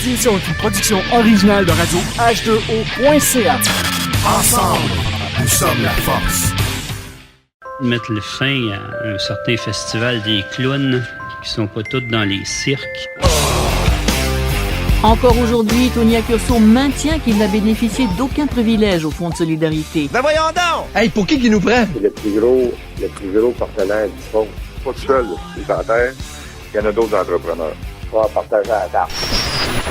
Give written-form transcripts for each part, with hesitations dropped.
Cette émission est une production originale de radio H2O.ca. Ensemble, nous sommes la force. Mettre le fin à un certain festival des clowns qui sont pas tous dans les cirques. Encore aujourd'hui, Tony Accurso maintient qu'il n'a bénéficié d'aucun privilège au Fonds de solidarité. Ben voyons donc! Hey, pour qui nous prend? C'est le plus gros partenaire du fonds. Pas tout seul, les dentaires. Il y en a d'autres entrepreneurs. On va partager la tarte.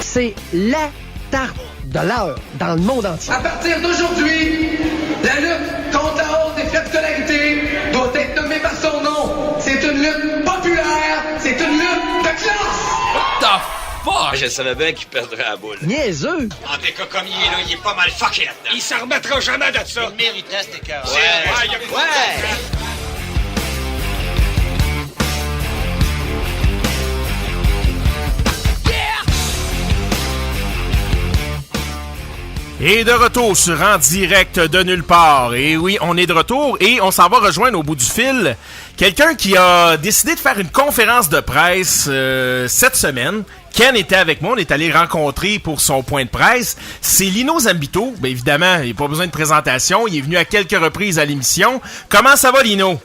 C'est la tarte de l'heure dans le monde entier. À partir d'aujourd'hui, la lutte contre la hausse des frais de scolarité doit être nommée par son nom. C'est une lutte populaire, c'est une lutte de classe! What the fuck? Je savais bien qu'il perdrait la boule. Niaiseux! En des cas comme il est là, il est pas mal fucké là-dedans. Il s'en remettra jamais de ça. Il mériterait cet écart. Ouais. Et de retour sur En direct de nulle part. Et oui, on est de retour et on s'en va rejoindre au bout du fil quelqu'un qui a décidé de faire une conférence de presse cette semaine. Ken était avec moi, on est allé rencontrer pour son point de presse. C'est Lino Zambito. Bien évidemment, il n'y a pas besoin de présentation. Il est venu à quelques reprises à l'émission. Comment ça va, Lino?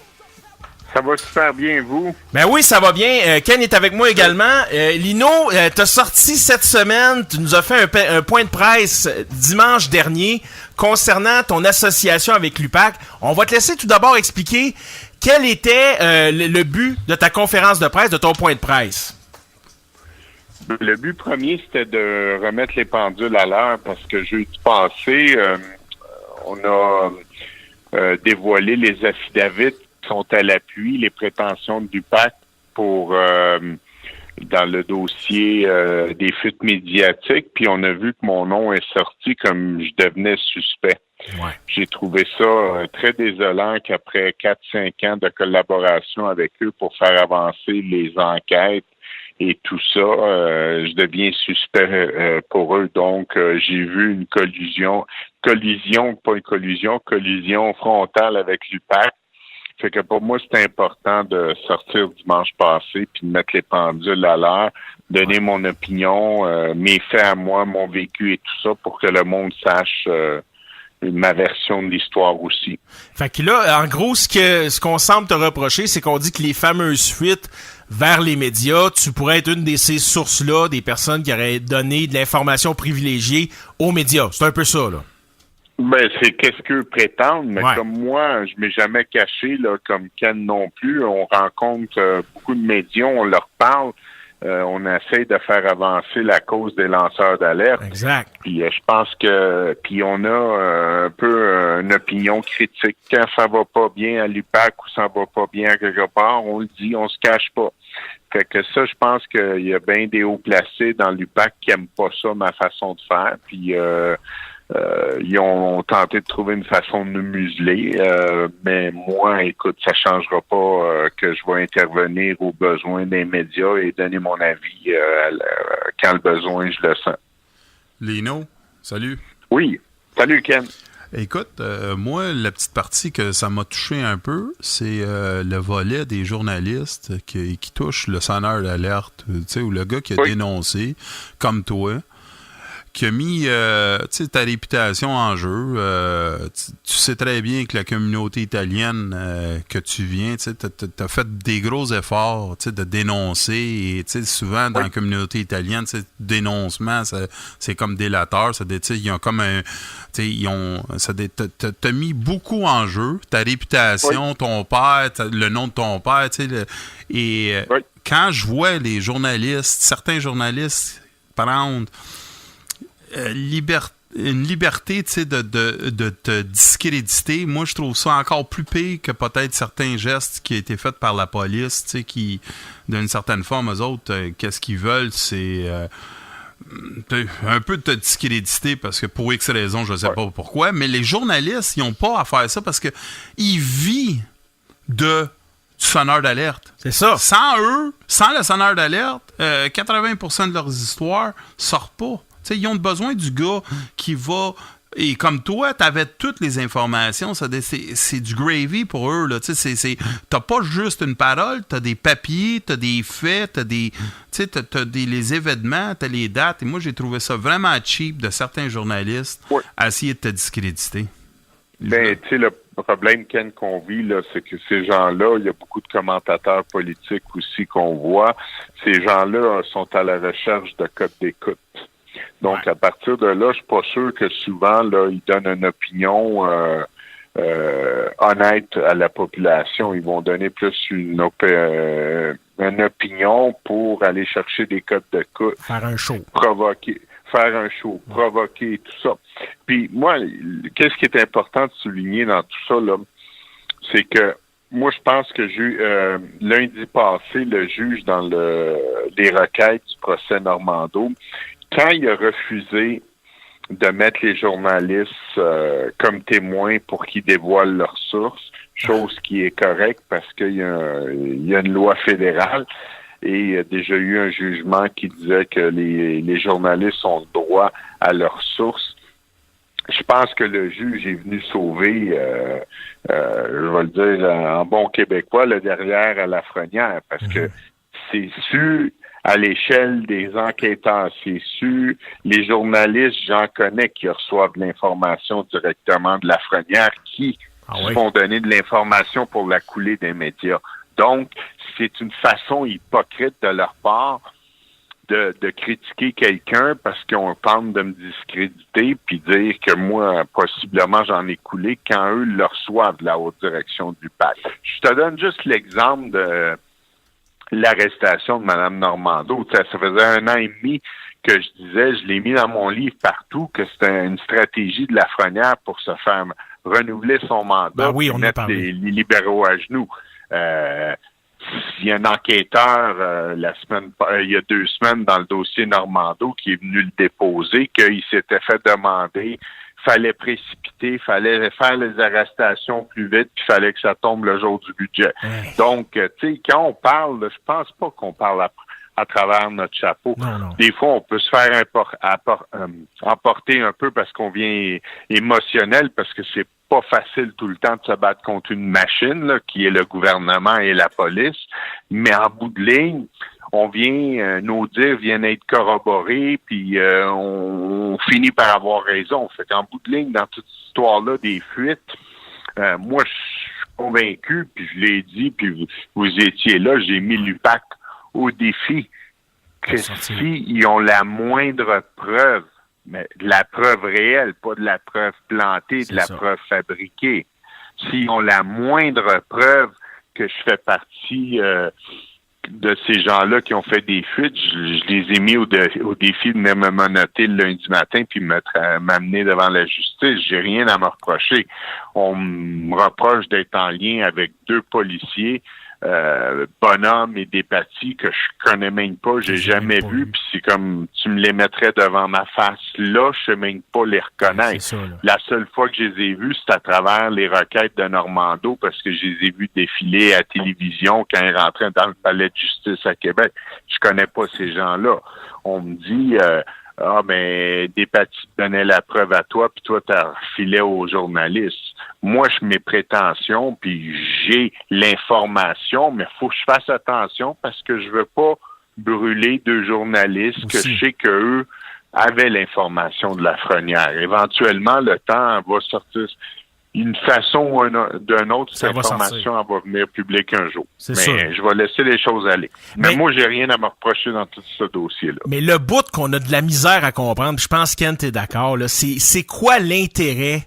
Ça va super bien, vous? Ben oui, ça va bien. Ken est avec moi également. Lino, t'as sorti cette semaine, tu nous as fait un point de presse dimanche dernier concernant ton association avec l'UPAC. On va te laisser tout d'abord expliquer quel était le but de ta conférence de presse, de ton point de presse. Le but premier, c'était de remettre les pendules à l'heure parce que jeudi passé, on a dévoilé les affidavits sont à l'appui, les prétentions du PAC pour dans le dossier des fuites médiatiques, puis on a vu que mon nom est sorti comme je devenais suspect. Ouais. J'ai trouvé ça très désolant qu'après 4-5 ans de collaboration avec eux pour faire avancer les enquêtes et tout ça, je deviens suspect pour eux. Donc, j'ai vu une collision frontale avec l'UPAC. Fait que pour moi, c'est important de sortir dimanche passé puis de mettre les pendules à l'heure, donner mon opinion, mes faits à moi, mon vécu et tout ça pour que le monde sache ma version de l'histoire aussi. Fait que là, en gros, ce qu'on semble te reprocher, c'est qu'on dit que les fameuses fuites vers les médias, tu pourrais être une de ces sources-là, des personnes qui auraient donné de l'information privilégiée aux médias. C'est un peu ça, là. Ben, c'est qu'est-ce qu'eux prétendent, mais ouais. Comme moi, je m'ai jamais caché, là, comme Ken non plus. On rencontre beaucoup de médias, on leur parle, on essaie de faire avancer la cause des lanceurs d'alerte. Exact. Puis je pense que, puis on a un peu une opinion critique. Quand ça va pas bien à l'UPAC ou ça va pas bien à quelque part, on le dit, on se cache pas. Fait que ça, je pense qu'il y a bien des hauts placés dans l'UPAC qui aiment pas ça, ma façon de faire. Puis ils ont tenté de trouver une façon de nous museler, mais moi, écoute, ça changera pas que je vais intervenir aux besoins des médias et donner mon avis quand le besoin, je le sens. Lino, salut. Oui, salut Ken. Écoute, moi, la petite partie que ça m'a touché un peu, c'est le volet des journalistes qui touche le sonneur d'alerte, tu sais, ou le gars qui a dénoncé, comme toi, qui a mis ta réputation en jeu. Tu sais très bien que la communauté italienne que tu viens, tu as fait des gros efforts de dénoncer. Et souvent, dans la communauté italienne, dénoncement, c'est comme délateur. Ils ont comme un... T'as mis beaucoup en jeu. Ta réputation, ton père, le nom de ton père. Quand je vois les journalistes, certains journalistes prendre... une liberté de te discréditer, moi je trouve ça encore plus pire que peut-être certains gestes qui ont été faits par la police, qui d'une certaine forme, eux autres, qu'est-ce qu'ils veulent, c'est un peu de te discréditer parce que pour X raisons, je ne sais pas pourquoi, mais les journalistes, ils n'ont pas à faire ça parce que ils vivent du sonneur d'alerte. C'est ça. Sans eux, sans le sonneur d'alerte, 80% de leurs histoires sortent pas. Tu sais, ils ont besoin du gars qui va... Et comme toi, tu avais toutes les informations, c'est du gravy pour eux. Là. T'as pas juste une parole, t'as des papiers, t'as des faits, t'as les événements, t'as les dates. Et moi, j'ai trouvé ça vraiment cheap de certains journalistes à essayer de te discréditer. Ben, tu sais, le problème, Ken, qu'on vit, là, c'est que ces gens-là, il y a beaucoup de commentateurs politiques aussi qu'on voit. Ces gens-là sont à la recherche de codes d'écoute. Donc, à partir de là, je suis pas sûr que souvent, là, ils donnent une opinion honnête à la population. Ils vont donner plus une opinion pour aller chercher des codes d'écoute. Faire un show. Provoquer, tout ça. Puis, moi, qu'est-ce qui est important de souligner dans tout ça, là, c'est que moi, je pense que lundi passé, le juge dans les requêtes du procès Normando, quand il a refusé de mettre les journalistes comme témoins pour qu'ils dévoilent leurs sources, chose qui est correcte parce qu'il y a une loi fédérale et il y a déjà eu un jugement qui disait que les journalistes ont le droit à leurs sources. Je pense que le juge est venu sauver, je vais le dire en bon québécois, le derrière à la Lafrenière, parce que c'est sûr... À l'échelle des enquêteurs, c'est sûr. Les journalistes, j'en connais qui reçoivent de l'information directement de Lafrenière, qui vont donner de l'information pour la coulée des médias. Donc, c'est une façon hypocrite de leur part de critiquer quelqu'un parce qu'on tente de me discréditer puis dire que moi, possiblement, j'en ai coulé quand eux le reçoivent de la haute direction du PAC. Je te donne juste l'exemple de l'arrestation de Mme Normando. Ça faisait 1 an et demi que je l'ai mis dans mon livre partout, que c'était une stratégie de Lafrenière pour se faire renouveler son mandat, mettre les libéraux à genoux. Il y a un enquêteur il y a 2 semaines dans le dossier Normando qui est venu le déposer, qu'il s'était fait demander, fallait précipiter, fallait faire les arrestations plus vite, puis fallait que ça tombe le jour du budget. Donc, tu sais, quand on parle, je pense pas qu'on parle à travers notre chapeau. Non. Des fois, on peut se faire emporter un peu parce qu'on vient émotionnel, parce que c'est pas facile tout le temps de se battre contre une machine, là, qui est le gouvernement et la police. Mais en bout de ligne, nos dires viennent être corroborés, puis on finit par avoir raison. Fait qu'en bout de ligne, dans toute cette histoire-là des fuites, moi, je suis convaincu, puis je l'ai dit, puis vous étiez là, j'ai mis l'UPAC au défi que s'ils ont la moindre preuve, mais de la preuve réelle, pas de la preuve plantée, de la preuve fabriquée. S'ils ont la moindre preuve que je fais partie de ces gens-là qui ont fait des fuites, je les ai mis au défi de me menotter le lundi matin puis m'amener devant la justice. J'ai rien à me reprocher. On me reproche d'être en lien avec 2 policiers, Bonhomme et Despatie, que je connais même pas, j'ai jamais vu, puis c'est comme tu me les mettrais devant ma face là, je sais même pas les reconnaître. Ça, la seule fois que je les ai vus, c'est à travers les requêtes de Normando, parce que je les ai vus défiler à la télévision quand ils rentraient dans le palais de justice à Québec. Je connais pas ces gens-là. On me dit Despatie te donnait la preuve à toi, puis toi, t'as refilé aux journalistes. Moi, je mets prétention, puis j'ai l'information, mais faut que je fasse attention parce que je veux pas brûler 2 journalistes que je sais qu'eux avaient l'information de Lafrenière. Éventuellement, le temps va sortir. D'une façon ou d'une autre, cette information va venir publique un jour. Mais je vais laisser les choses aller. Mais moi, j'ai rien à me reprocher dans tout ce dossier-là. Mais le bout qu'on a de la misère à comprendre, je pense qu'Ken, t'es d'accord, là, c'est quoi l'intérêt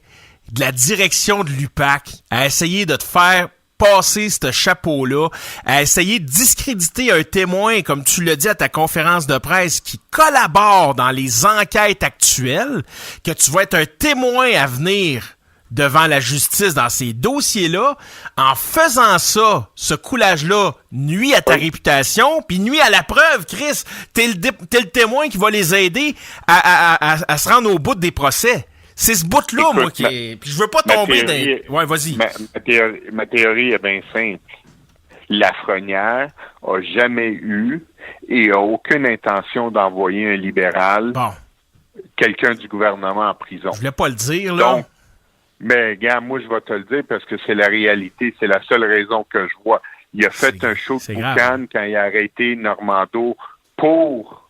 de la direction de l'UPAC à essayer de te faire passer ce chapeau-là, à essayer de discréditer un témoin, comme tu l'as dit à ta conférence de presse, qui collabore dans les enquêtes actuelles, que tu vas être un témoin à venir devant la justice dans ces dossiers-là. En faisant ça, ce coulage-là nuit à ta réputation, puis nuit à la preuve, Chris. T'es le témoin qui va les aider à se rendre au bout des procès. C'est ce bout-là, moi, qui est... Puis je veux pas tomber dans... Ouais, vas-y. Ma théorie est bien simple. Lafrenière a jamais eu et a aucune intention d'envoyer un libéral quelqu'un du gouvernement en prison. Je voulais pas le dire, là. Donc, mais, gars, moi, je vais te le dire parce que c'est la réalité. C'est la seule raison que je vois. Il a fait un show de boucan quand il a arrêté Normando pour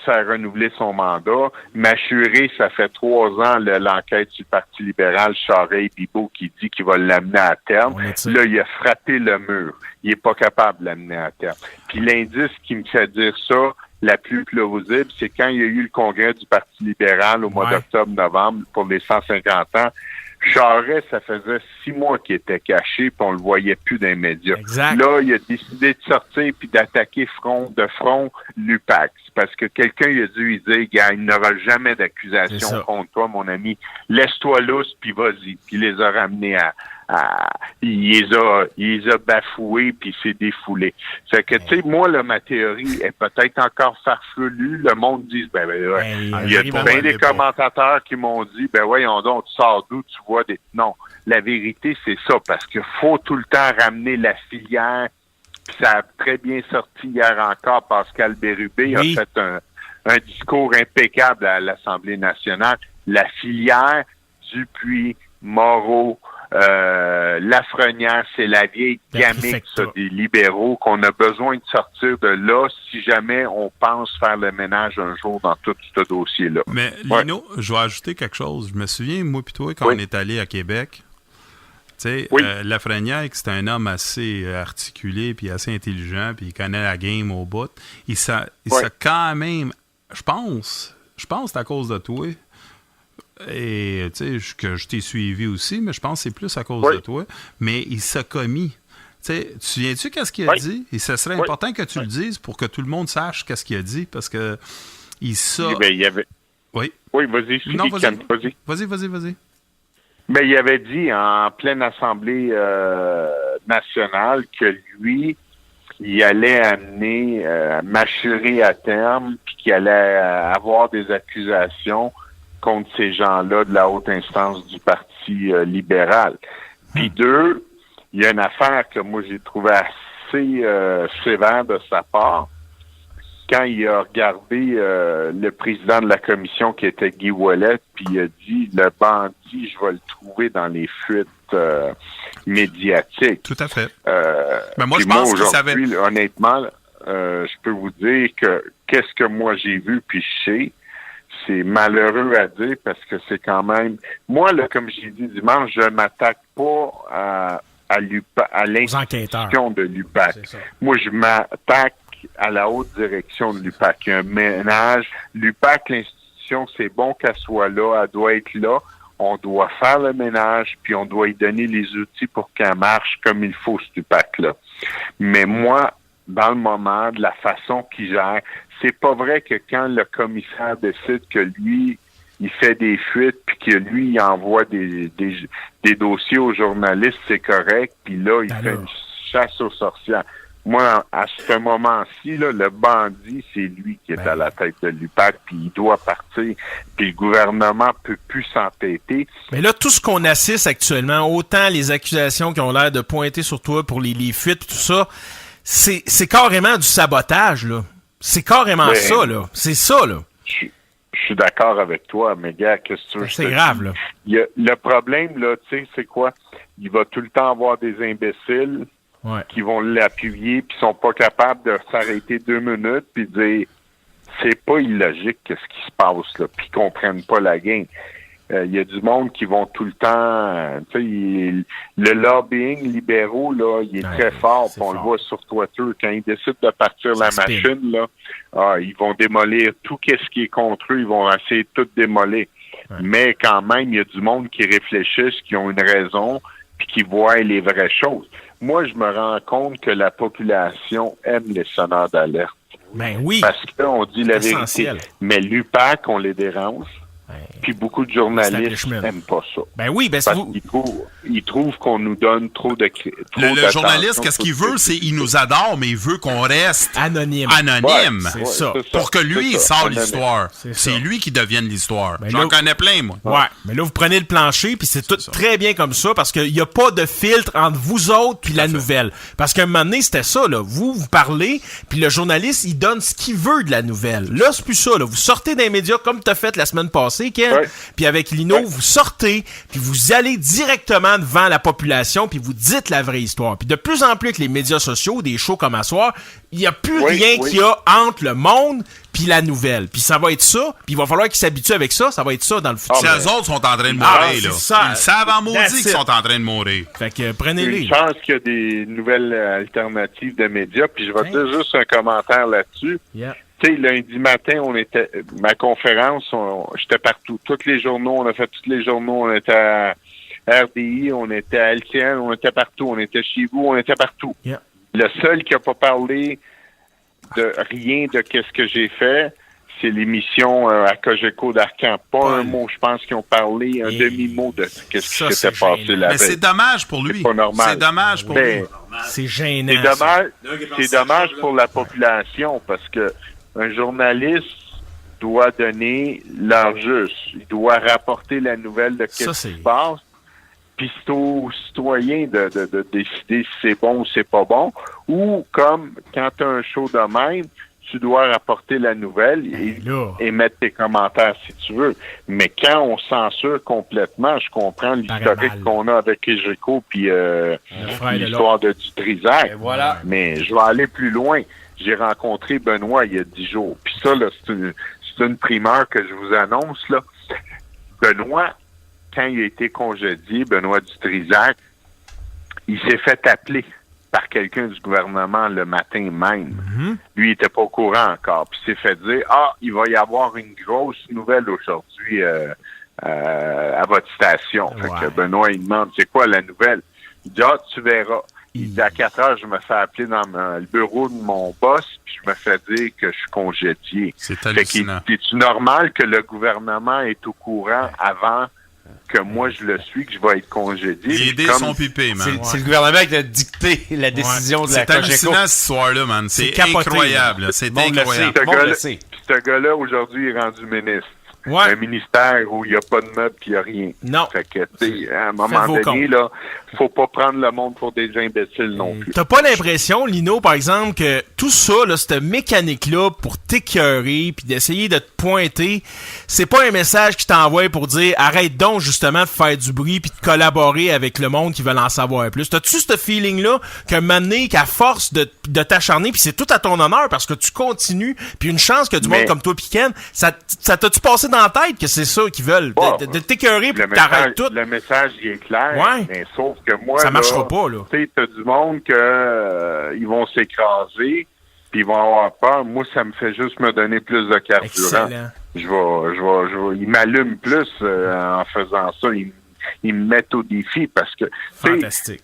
faire renouveler son mandat. Mâchuré, ça fait 3 ans l'enquête du Parti libéral, Charest-Bibeau, qui dit qu'il va l'amener à terme. Là, il a frappé le mur. Il est pas capable de l'amener à terme. Puis l'indice qui me fait dire ça, la plus plausible, c'est quand il y a eu le congrès du Parti libéral au mois d'octobre-novembre pour les 150 ans. Charest, ça faisait 6 mois qu'il était caché, puis on le voyait plus dans les médias. Exact. Là, il a décidé de sortir puis d'attaquer de front l'UPAC. Parce que quelqu'un il a dû lui dire, gars, il n'aura jamais d'accusation contre toi, mon ami. Laisse-toi lousse, puis vas-y. Puis il les a ramenés il les a bafoués, puis il s'est défoulé. Fait que, tu sais, moi, là, ma théorie est peut-être encore farfelue. Le monde dit, il y a bien des commentateurs qui m'ont dit, voyons donc, tu sors d'où, tu vois des... Non, la vérité, c'est ça, parce que faut tout le temps ramener la filière. Puis ça a très bien sorti hier encore. Pascal Bérubé a fait un discours impeccable à l'Assemblée nationale. La filière, Dupuis, Moreau, Lafrenière, c'est la vieille gamique des libéraux qu'on a besoin de sortir de là si jamais on pense faire le ménage un jour dans tout ce dossier-là. Mais Lino, je vais ajouter quelque chose. Je me souviens, moi puis toi, quand on est allé à Québec, tu sais, Lafrenière, c'est un homme assez articulé puis assez intelligent, puis il connaît la game au bout. Il s'est quand même, je pense que c'est à cause de toi. Et tu sais, que je t'ai suivi aussi, mais je pense que c'est plus à cause de toi. Mais il s'est commis. Tu sais, tu te souviens-tu qu'est-ce qu'il a dit? Et ce serait important que tu le dises pour que tout le monde sache qu'est-ce qu'il a dit, parce que il y avait... Oui, vas-y. Non, vas-y. Mais il avait dit en pleine Assemblée nationale que lui, il allait amener Mâchuré à terme, puis qu'il allait avoir des accusations contre ces gens-là de la haute instance du Parti libéral. Puis 2, il y a une affaire que moi j'ai trouvé assez sévère de sa part. Quand il a regardé le président de la commission qui était Guy Ouellet, puis il a dit, le bandit, je vais le trouver dans les fuites médiatiques. Tout à fait. Mais moi, je pense qu'il savait. Honnêtement, je peux vous dire que qu'est-ce que moi j'ai vu, puis je sais, c'est malheureux à dire parce que c'est quand même... Moi, là, comme j'ai dit dimanche, je m'attaque pas à l'institution de l'UPAC. Moi, je m'attaque à la haute direction de l'UPAC. Il y a un ménage. L'UPAC, l'institution, c'est bon qu'elle soit là, elle doit être là. On doit faire le ménage, puis on doit y donner les outils pour qu'elle marche comme il faut, cette UPAC-là. Mais moi, dans le moment, de la façon qu'il gère, c'est pas vrai que quand le commissaire décide que lui, il fait des fuites, puis que lui, il envoie des dossiers aux journalistes, c'est correct, puis là, il fait une chasse aux sorcières. Moi, à ce moment-ci, là, le bandit, c'est lui qui est à la tête de l'UPAC, puis il doit partir, puis le gouvernement peut plus s'entêter. Mais là, tout ce qu'on assiste actuellement, autant les accusations qui ont l'air de pointer sur toi pour les fuites, tout ça, c'est carrément du sabotage, là. C'est carrément ça, là. C'est ça, là. Je suis d'accord avec toi, mais gars, qu'est-ce que tu veux? C'est grave, là. Le problème, là, tu sais, c'est quoi? Il va tout le temps avoir des imbéciles qui vont l'appuyer puis sont pas capables de s'arrêter 2 minutes puis dire c'est pas illogique ce qui se passe, là, puis ils comprennent pas la game. Il y a du monde qui vont tout le temps... tu sais, le lobbying libéraux, là, il est très fort. On le voit sur Twitter. Quand ils décident de partir la machine, là, ils vont démolir tout ce qui est contre eux. Ils vont essayer de tout démolir. Mais quand même, il y a du monde qui réfléchissent, qui ont une raison, puis qui voient les vraies choses. Moi, je me rends compte que la population aime les sonneurs d'alerte. Ben oui. Parce qu'on dit la vérité. Mais l'UPAC, on les dérange. Puis beaucoup de journalistes n'aiment pas ça. Ben oui, parce qu'ils trouvent qu'on nous donne trop de le journaliste, qu'est-ce qu'il veut? C'est il nous adore, mais il veut qu'on reste anonyme. C'est ça. Pour que lui, il sorte l'histoire. C'est lui qui devienne l'histoire. Ben j'en connais plein, moi. Ouais, mais là, vous prenez le plancher, puis c'est tout très bien comme ça, parce qu'il n'y a pas de filtre entre vous autres puis la nouvelle. Parce qu'à un moment donné, c'était ça, là. Vous parlez, puis le journaliste, il donne ce qu'il veut de la nouvelle. Là, c'est plus ça, là. Vous sortez des médias comme tu as fait la semaine passée, Ken, puis avec Lino, vous sortez, puis vous allez directement devant la population, puis vous dites la vraie histoire. Puis de plus en plus avec les médias sociaux, des shows comme à soir, il n'y a plus rien qu'il y a entre le monde puis la nouvelle. Puis ça va être ça, puis il va falloir qu'ils s'habituent avec ça, ça va être ça dans le futur. Les autres sont en train de mourir, là. Ça. Ils savent en maudit qu'ils sont en train de mourir. Fait que prenez-les. Je pense qu'il y a des nouvelles alternatives de médias, puis je vais dire juste un commentaire là-dessus. Yeah. Tu sais, lundi matin, ma conférence, j'étais partout. Tous les journaux, on a fait tous les journaux, on était à RDI, on était à LCN, on était partout, on était chez vous, on était partout. Yeah. Le seul qui n'a pas parlé de rien de qu'est-ce que j'ai fait, c'est l'émission à Cogeco d'Arcan. Pas un mot, je pense qu'ils ont parlé, un demi-mot de qu'est-ce qui s'était passé là. Mais c'est dommage pour lui. C'est pas normal. C'est dommage pour lui. C'est gênant. C'est dommage pour la population parce que un journaliste doit donner l'heure juste. Il doit rapporter la nouvelle de ce qui se passe. Puis c'est aux citoyens de décider si c'est bon ou c'est pas bon. Ou comme quand tu as un show de même, tu dois rapporter la nouvelle et mettre tes commentaires si tu veux. Mais quand on censure complètement, je comprends l'historique qu'on a avec Cogeco puis l'histoire de Dutrisac. Voilà. Mais je vais aller plus loin. J'ai rencontré Benoît il y a 10 jours. Puis ça, là, c'est une primeur que je vous annonce, là. Benoît, quand il a été congédié, Benoît Dutrisac, il s'est fait appeler par quelqu'un du gouvernement le matin même. Mm-hmm. Lui, il était pas au courant encore. Puis il s'est fait dire, il va y avoir une grosse nouvelle aujourd'hui à votre station. Fait que Benoît, il demande, c'est quoi la nouvelle? Il dit, tu verras. Il dit, à 4 heures, je me fais appeler dans le bureau de mon boss, puis je me fais dire que je suis congédié. C'est hallucinant. C'est-tu normal que le gouvernement est au courant avant que moi je le suis, que je vais être congédié? Les dés sont pipés, man. C'est le gouvernement qui a dicté la décision de la Cogeco. C'est hallucinant, cette histoire-là, man. C'est incroyable. C'est incroyable. Ce gars-là, aujourd'hui, est rendu ministre. Ouais. Un ministère où il n'y a pas de meubles et il n'y a rien. Non. Fait que, tu sais, à un moment donné, là, faut pas prendre le monde pour des imbéciles non plus. T'as pas l'impression, Lino, par exemple, que tout ça, là, cette mécanique-là pour t'écœurer puis d'essayer de te pointer, c'est pas un message qui t'envoie pour dire arrête donc justement de faire du bruit puis de collaborer avec le monde qui veut en savoir plus. T'as-tu ce feeling-là qu'un moment donné, qu'à force de t'acharner, puis c'est tout à ton honneur parce que tu continues, puis une chance que du monde comme toi, Ken, ça t'a-tu passé dans la tête que c'est ça qu'ils veulent, de t'écœurer puis que t'arrêtes tout? Le message, il est clair, mais sauf que moi, ça marchera pas, là. Tu sais, t'as du monde que ils vont s'écraser, puis ils vont avoir peur. Moi, ça me fait juste me donner plus de carburant. Excellent. Ils m'allument plus en faisant ça. Ils me mettent au défi parce que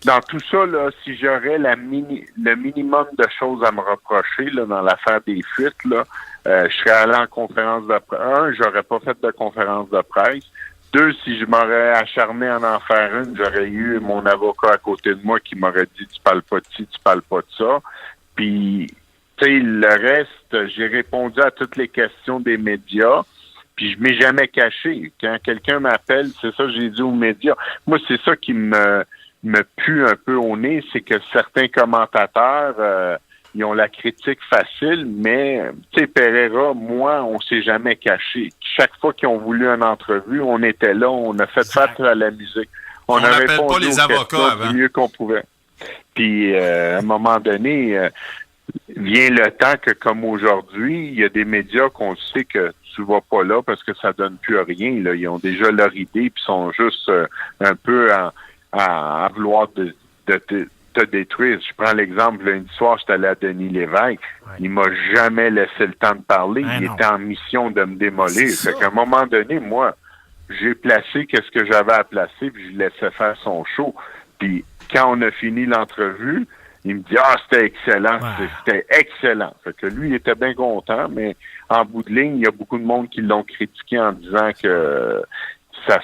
dans tout ça, là, si j'aurais le minimum de choses à me reprocher là, dans l'affaire des fuites, là, je serais allé en conférence de presse. J'aurais pas fait de conférence de presse. 2, si je m'aurais acharné à en faire une, j'aurais eu mon avocat à côté de moi qui m'aurait dit tu parles pas de ci, tu parles pas de ça. Puis, tu sais, le reste, j'ai répondu à toutes les questions des médias. Puis je m'ai jamais caché. Quand quelqu'un m'appelle, c'est ça que j'ai dit aux médias. Moi, c'est ça qui me pue un peu au nez, c'est que certains commentateurs, ils ont la critique facile, mais, tu sais, Pereira, moi, on s'est jamais caché. Chaque fois qu'ils ont voulu une entrevue, on était là, on a fait face à la musique. On a répondu pas les avocats avant. Du mieux qu'on pouvait. Puis, à un moment donné, vient le temps que, comme aujourd'hui, il y a des médias qu'on sait que tu vas pas là parce que ça donne plus rien. Là. Ils ont déjà leur idée puis sont juste un peu à vouloir te détruire. Je prends l'exemple, lundi soir, j'étais allé à Denis Lévesque. Ouais. Il m'a jamais laissé le temps de parler. Il était en mission de me démolir. Fait qu'à un moment donné, moi, j'ai placé qu'est-ce que j'avais à placer puis je laissais faire son show. Puis quand on a fini l'entrevue, il me dit « Ah, c'était excellent, c'était excellent. » Fait que lui, il était bien content, mais en bout de ligne, il y a beaucoup de monde qui l'ont critiqué en disant que ça...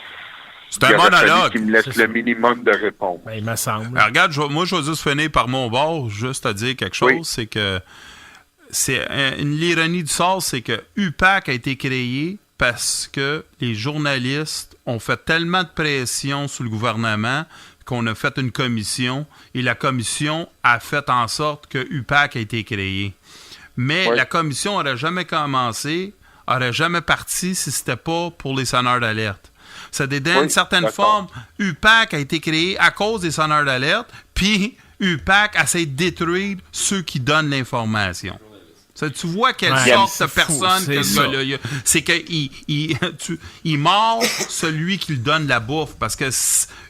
C'est un monologue. Qui me laisse le minimum de réponse. Ben, il me semble. Alors, regarde, moi, je vais juste finir par mon bord, juste à dire quelque chose, c'est que l'ironie du sort, c'est que UPAC a été créé parce que les journalistes ont fait tellement de pression sur le gouvernement qu'on a fait une commission, et la commission a fait en sorte que UPAC a été créé. Mais la commission n'aurait jamais commencé, n'aurait jamais parti si c'était pas pour les sonneurs d'alerte. Ça donne une certaine forme. UPAC a été créé à cause des sonneurs d'alerte, puis UPAC essaie de détruire ceux qui donnent l'information. Ça, tu vois quelle sorte de personne que ce gars-là, c'est qu'il mord celui qui lui donne la bouffe, parce que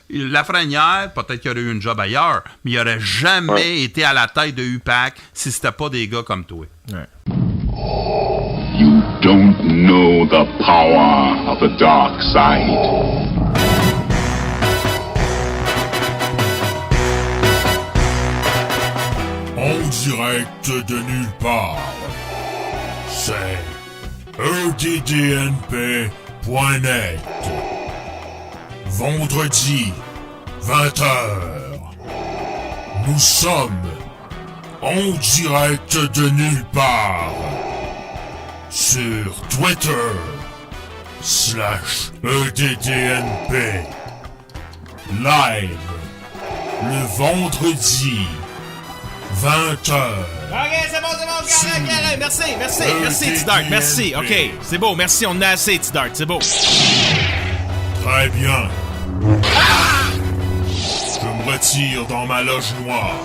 Lafrenière, peut-être qu'il aurait eu une job ailleurs, mais il n'aurait jamais été à la tête de UPAC si c'était pas des gars comme toi. You don't know the power of the dark side. En direct de nulle part, c'est EDDNP.net. Vendredi, 20h. Nous sommes en direct de nulle part sur Twitter /EDDNP. Live le vendredi 20h. OK, c'est bon, carré. Merci, T-Dart, merci. OK, c'est beau, merci, on en a assez, T-Dart, c'est beau. Très bien. Je me retire dans ma loge noire.